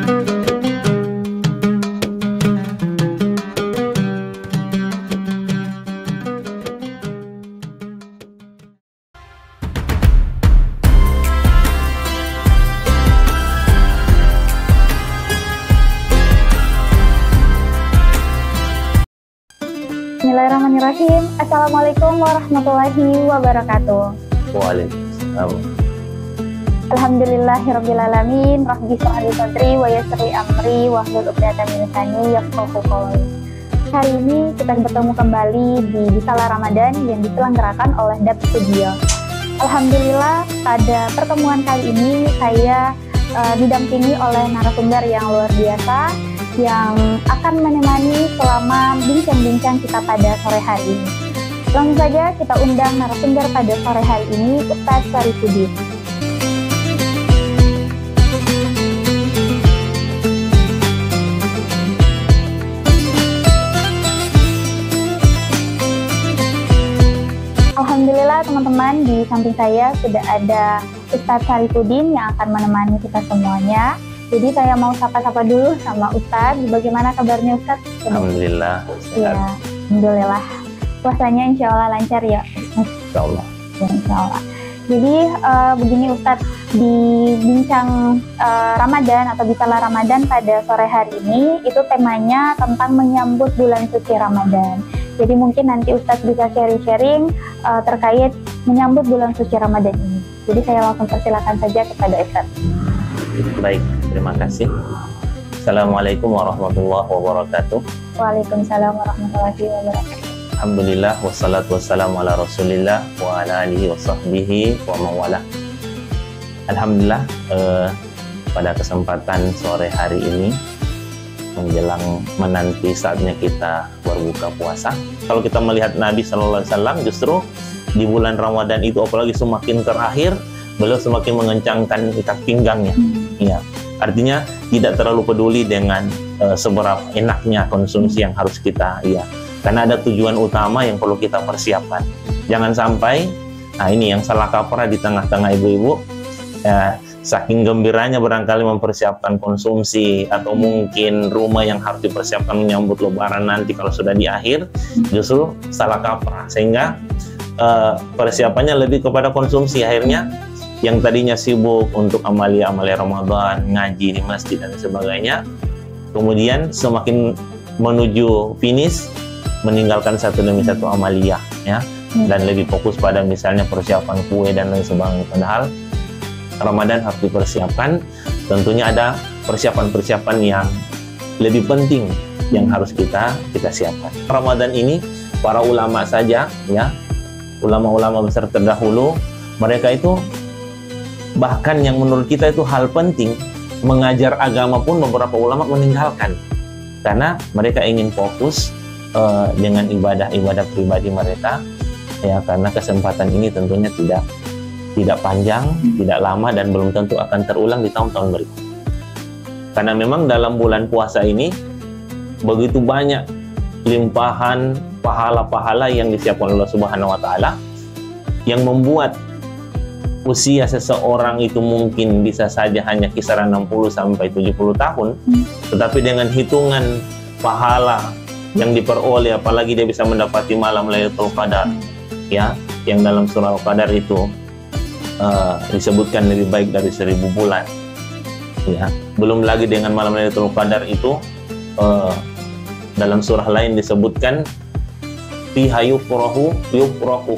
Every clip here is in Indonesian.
Bismillahirrahmanirrahim. Assalamualaikum warahmatullahi wabarakatuh. Waalaikumsalam. Alhamdulillahirrabbilalamin. Rabbi shrah li sadri wa yassir li amri wahlul 'uqdatam min lisani yafqahu qawli. Hari ini kita bertemu kembali di Bisalah Ramadan yang diselenggarakan oleh DAP Studio. Alhamdulillah pada pertemuan kali ini saya didampingi oleh narasumber yang luar biasa yang akan menemani selama bincang-bincang kita pada sore hari ini. Langsung saja kita undang narasumber pada sore hari ini, Ustaz Syarifudin. Alhamdulillah teman-teman, di samping saya sudah ada Ustaz Syarifudin yang akan menemani kita semuanya. Jadi saya mau sapa-sapa dulu sama Ustaz. Bagaimana kabarnya Ustaz? Alhamdulillah. Ya, alhamdulillah. Puasanya insya Allah lancar ya. Insya Allah. Ya, insya Allah. Jadi begini Ustaz, di bincang Ramadan atau Bisalah Ramadan pada sore hari ini itu temanya tentang menyambut bulan suci Ramadan. Jadi mungkin nanti Ustaz bisa sharing-sharing terkait menyambut bulan suci Ramadan ini. Jadi saya langsung persilakan saja kepada Ustaz. Baik, terima kasih. Assalamualaikum warahmatullahi wabarakatuh. Waalaikumsalam warahmatullahi wabarakatuh. Alhamdulillah, wassalatu wassalamu ala rasulillah wa ala alihi wa sahbihi wa mawala. Alhamdulillah, pada kesempatan sore hari ini menjelang menanti saatnya kita berbuka puasa. Kalau kita melihat Nabi SAW justru di bulan Ramadan itu, apalagi semakin terakhir, beliau semakin mengencangkan ikat pinggangnya. Ya, artinya tidak terlalu peduli dengan seberapa enaknya konsumsi yang harus kita, karena ada tujuan utama yang perlu kita persiapkan. Jangan sampai, nah ini yang salah kaprah di tengah-tengah ibu-ibu, saking gembiranya barangkali mempersiapkan konsumsi atau mungkin rumah yang harus dipersiapkan menyambut Lebaran nanti kalau sudah di akhir, justru salah kaprah sehingga persiapannya lebih kepada konsumsi. Akhirnya yang tadinya sibuk untuk amalia-amalia Ramadan, ngaji di masjid dan sebagainya, kemudian semakin menuju finish meninggalkan satu demi satu amalia, ya, dan lebih fokus pada misalnya persiapan kue dan lain sebagainya. Padahal Ramadan harus dipersiapkan, tentunya ada persiapan-persiapan yang lebih penting yang harus kita siapkan. Ramadan ini para ulama saja, ya, ulama-ulama besar terdahulu, mereka itu bahkan yang menurut kita itu hal penting, mengajar agama pun beberapa ulama meninggalkan karena mereka ingin fokus dengan ibadah-ibadah pribadi mereka, ya, karena kesempatan ini tentunya tidak panjang, tidak lama, dan belum tentu akan terulang di tahun-tahun berikut. Karena memang dalam bulan puasa ini begitu banyak limpahan pahala-pahala yang disiapkan Allah Subhanahu wa taala yang membuat usia seseorang itu mungkin bisa saja hanya kisaran 60 sampai 70 tahun, tetapi dengan hitungan pahala yang diperoleh, apalagi dia bisa mendapati malam Lailatul Qadar, ya, yang dalam surah Al-Qadar itu disebutkan lebih baik dari 1000 bulan, ya. Belum lagi dengan malam Lailatul Qadar itu dalam surah lain disebutkan fiha yufrahu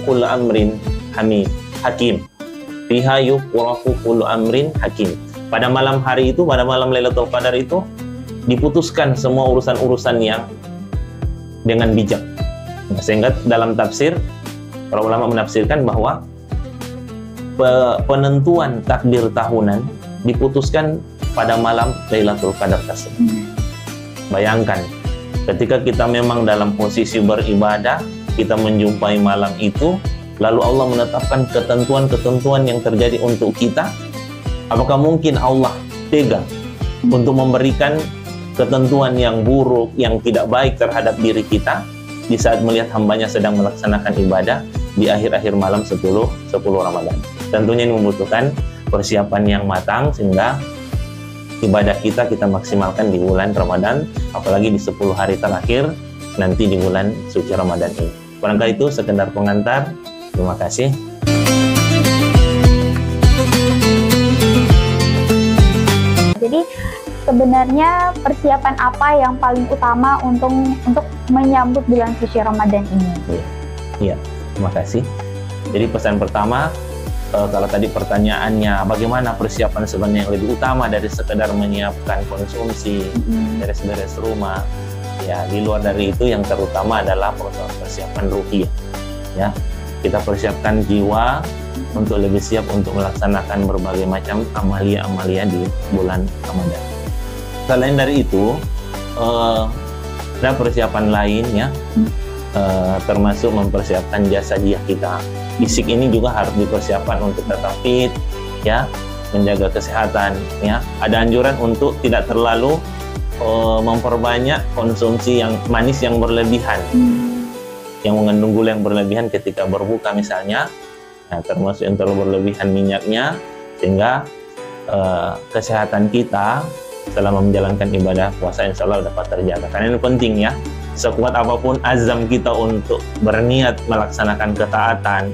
kullu amrin hakim. Fiha yufrahu kullu amrin hakim. Pada malam hari itu, pada malam Lailatul Qadar itu diputuskan semua urusan-urusan yang dengan bijak. Sehingga dalam tafsir para ulama menafsirkan bahwa penentuan takdir tahunan diputuskan pada malam Lailatul Qadar tersebut. Bayangkan, ketika kita memang dalam posisi beribadah, kita menjumpai malam itu, lalu Allah menetapkan ketentuan-ketentuan yang terjadi untuk kita, apakah mungkin Allah tega untuk memberikan ketentuan yang buruk, yang tidak baik terhadap diri kita di saat melihat hambanya sedang melaksanakan ibadah di akhir-akhir malam 10 Ramadan? Tentunya ini membutuhkan persiapan yang matang, sehingga ibadah kita maksimalkan di bulan Ramadan, apalagi di 10 hari terakhir nanti di bulan suci Ramadan ini. Barangkali itu sekedar pengantar. Terima kasih. Jadi sebenarnya persiapan apa yang paling utama untuk menyambut bulan suci Ramadan ini? Iya, terima kasih. Jadi pesan pertama, kalau tadi pertanyaannya bagaimana persiapan sebenarnya yang lebih utama dari sekedar menyiapkan konsumsi, beres-beres rumah, ya di luar dari itu yang terutama adalah persiapan ruhiyah. Ya, kita persiapkan jiwa untuk lebih siap untuk melaksanakan berbagai macam amalia-amalia di bulan Ramadan. Selain dari itu, ada persiapan lain ya, termasuk mempersiapkan jasadiah kita. Fisik ini juga harus dipersiapkan untuk tetap fit, ya, menjaga kesehatan. Ya, ada anjuran untuk tidak terlalu memperbanyak konsumsi yang manis yang berlebihan, yang mengandung gula yang berlebihan ketika berbuka misalnya. Nah, termasuk yang terlalu berlebihan minyaknya, sehingga kesehatan kita selama menjalankan ibadah puasa insya Allah dapat terjaga. Karena ini penting ya, sekuat apapun azam kita untuk berniat melaksanakan ketaatan,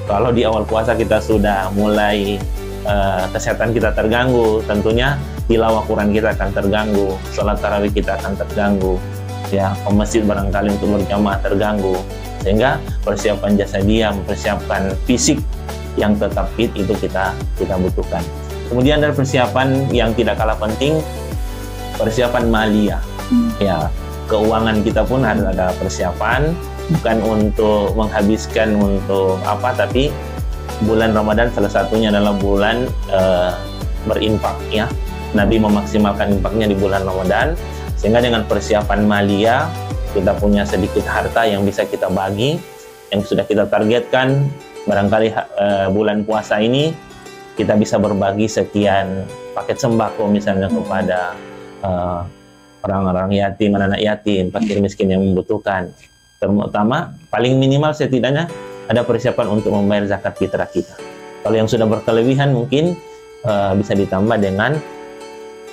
kalau di awal puasa kita sudah mulai kesehatan kita terganggu, tentunya tilawah Quran kita akan terganggu, sholat tarawih kita akan terganggu, ya, ke masjid barangkali untuk berjamaah terganggu. Sehingga persiapan jasadiah, mempersiapkan fisik yang tetap fit itu kita butuhkan. Kemudian ada persiapan yang tidak kalah penting, persiapan maliyah. Ya, keuangan kita pun harus ada persiapan, bukan untuk menghabiskan untuk apa, tapi bulan Ramadan salah satunya adalah bulan berinfak ya. Nabi memaksimalkan infaknya di bulan Ramadan, sehingga dengan persiapan maliyah kita punya sedikit harta yang bisa kita bagi, yang sudah kita targetkan. Barangkali bulan puasa ini kita bisa berbagi sekian paket sembako misalnya kepada orang-orang yatim, anak-anak yatim, fakir miskin yang membutuhkan. Terutama paling minimal setidaknya ada persiapan untuk membayar zakat fitrah kita. Kalau yang sudah berkelebihan mungkin bisa ditambah dengan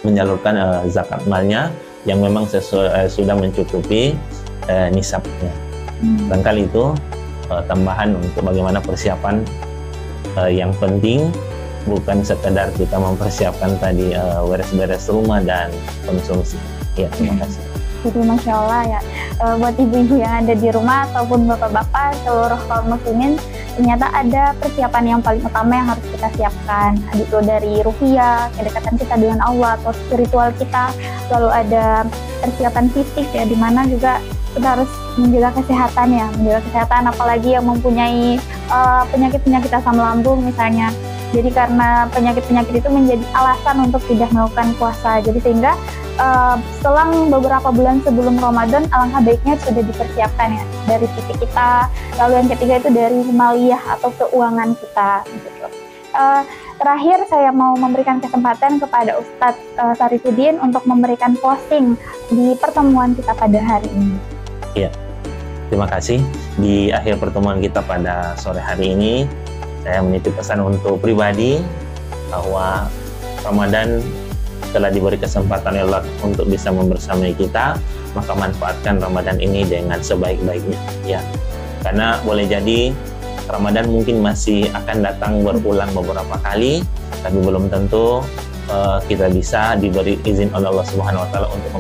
menyalurkan zakat malnya yang memang sudah mencukupi nisabnya. Barangkali itu tambahan untuk bagaimana persiapan yang penting, bukan sekedar kita mempersiapkan tadi beres-beres rumah dan konsumsi. Ya, terima kasih. Jadi Masya Allah ya, buat ibu-ibu yang ada di rumah ataupun bapak-bapak seluruh kaum muslimin, ternyata ada persiapan yang paling utama yang harus kita siapkan. Itu dari ruhiyah, kedekatan kita dengan Allah atau spiritual kita, lalu ada persiapan fisik ya, dimana juga kita harus menjaga kesehatan ya, menjaga kesehatan apalagi yang mempunyai penyakit-penyakit asam lambung misalnya. Jadi karena penyakit-penyakit itu menjadi alasan untuk tidak melakukan puasa. Jadi sehingga selang beberapa bulan sebelum Ramadan alangkah baiknya sudah dipersiapkan ya, dari fisik kita. Lalu yang ketiga itu dari maliyah atau keuangan kita gitu. Terakhir saya mau memberikan kesempatan kepada Ustadz Sarifuddin untuk memberikan closing di pertemuan kita pada hari ini. Ya, terima kasih. Di akhir pertemuan kita pada sore hari ini, saya menitip pesan untuk pribadi bahwa Ramadan telah diberi kesempatan Allah untuk bisa membersamai kita, maka manfaatkan Ramadan ini dengan sebaik-baiknya ya. Karena boleh jadi Ramadan mungkin masih akan datang berulang beberapa kali, tapi belum tentu kita bisa diberi izin oleh Allah Subhanahu wa taala untuk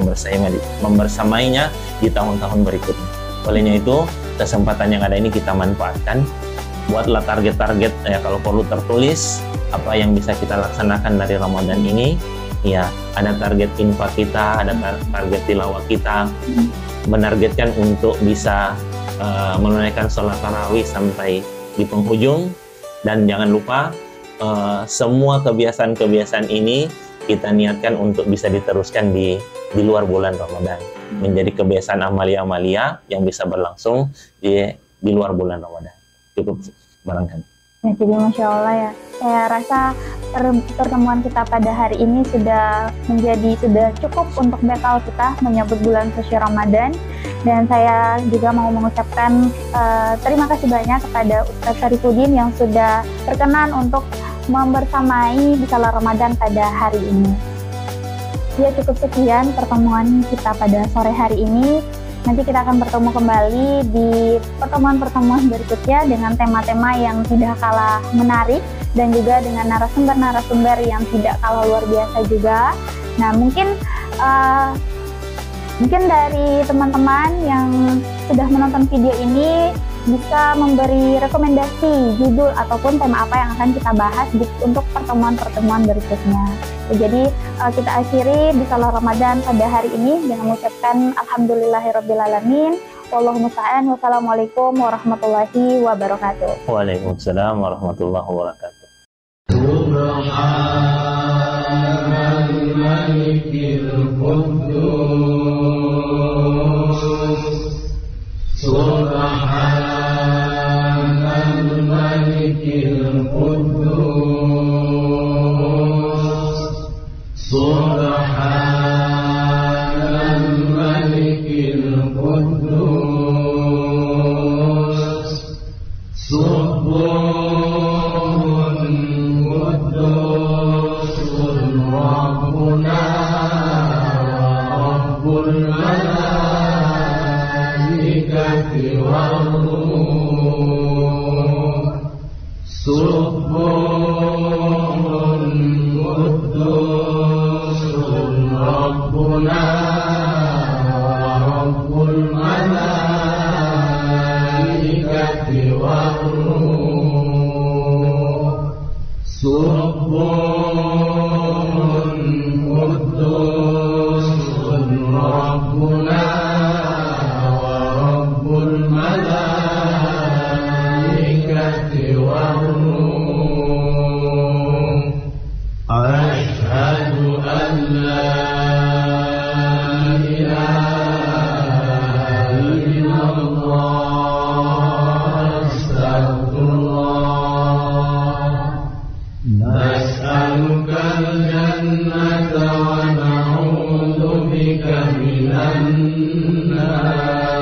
membersamainya di tahun-tahun berikutnya. Olehnya itu, kesempatan yang ada ini kita manfaatkan. Buatlah target-target ya, kalau perlu tertulis apa yang bisa kita laksanakan dari Ramadan ini. Ya, ada target infak kita, ada target tilawah kita, menargetkan untuk bisa menunaikan sholat tarawih sampai di penghujung. Dan jangan lupa semua kebiasaan-kebiasaan ini kita niatkan untuk bisa diteruskan di luar bulan Ramadan, menjadi kebiasaan amalia-amalia yang bisa berlangsung di luar bulan Ramadan. Cukup barangkali. Ya, jadi Masya Allah ya, saya rasa pertemuan kita pada hari ini sudah cukup untuk bekal kita menyambut bulan suci Ramadan. Dan saya juga mau mengucapkan terima kasih banyak kepada Ustadz Sarifuddin yang sudah berkenan untuk membersamai di Salat Ramadan pada hari ini. Ya, cukup sekian pertemuan kita pada sore hari ini. Nanti kita akan bertemu kembali di pertemuan-pertemuan berikutnya dengan tema-tema yang tidak kalah menarik dan juga dengan narasumber-narasumber yang tidak kalah luar biasa juga. Nah, mungkin dari teman-teman yang sudah menonton video ini bisa memberi rekomendasi judul ataupun tema apa yang akan kita bahas untuk pertemuan-pertemuan berikutnya. Jadi kita akhiri di Salat Ramadan pada hari ini dengan mengucapkan alhamdulillahirrabbilalamin. Wallahu musta'an. Wassalamualaikum warahmatullahi wabarakatuh. Waalaikumsalam warahmatullahi wabarakatuh. Subhanal malikil quddus, Subhanal malikil quddus, Subhanal malikil quddus, Subuhun qudusun Rabbuna Rabbul malaikati wal ruh, Subuhun qudusun Rabbuna Rabbul malaikati wal ruh, Subuhun qudusun Rabbuna Rabbul malaikati wal ruh. Asyhadu an la ilaha illallah, astagfirullah. Nas'alukal jannata wa na'udzu bika minan nar.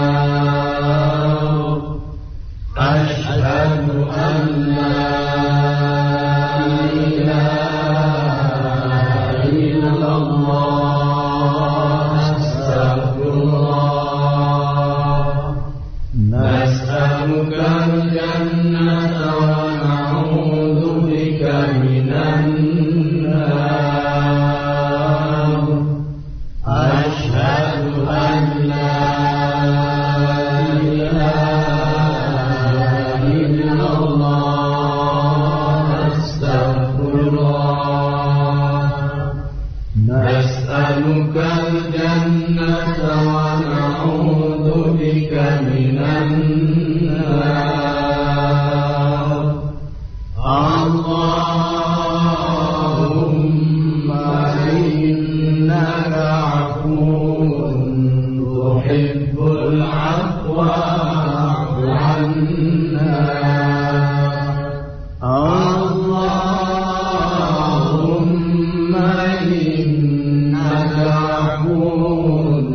Asyhadu an la ilaha illallah, astagfirullah. Nas'alukal jannata wa na'udzu bika minan nar. Asyhadu an la ilaha illallah, astagfirullah. Nas'alukal jannata wa na'udzu bika minan nar. Allahumma innaka afuwwun tuhibbul afwa fa'fu 'anna. Allahumma innaka afuwwun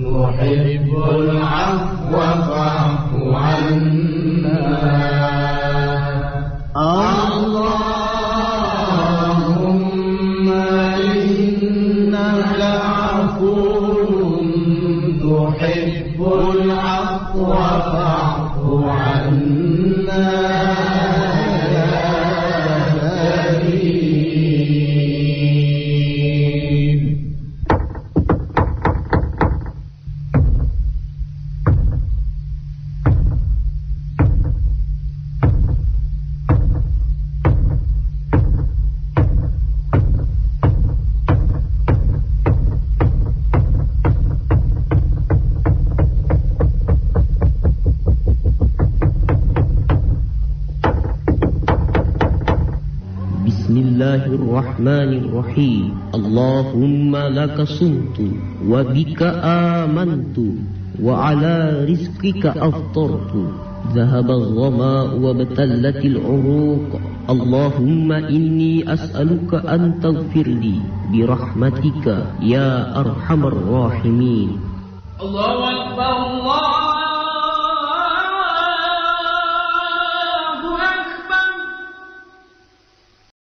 tuhibbul afwa fa'fu 'anna. Allahumma innaka afuwwun tuhibbul afwa fa'fu 'anna ya karim. Bismillahirrahmanirrahim. Allahumma laka sumtu wa bika amantu wa ala rizqika aftartu. Dhahaba al-dhama wa batallatil uruq. Allahumma inni as'aluka an taghfir li bi rahmatika ya arhamar rahimin. Allahu akbar, Allah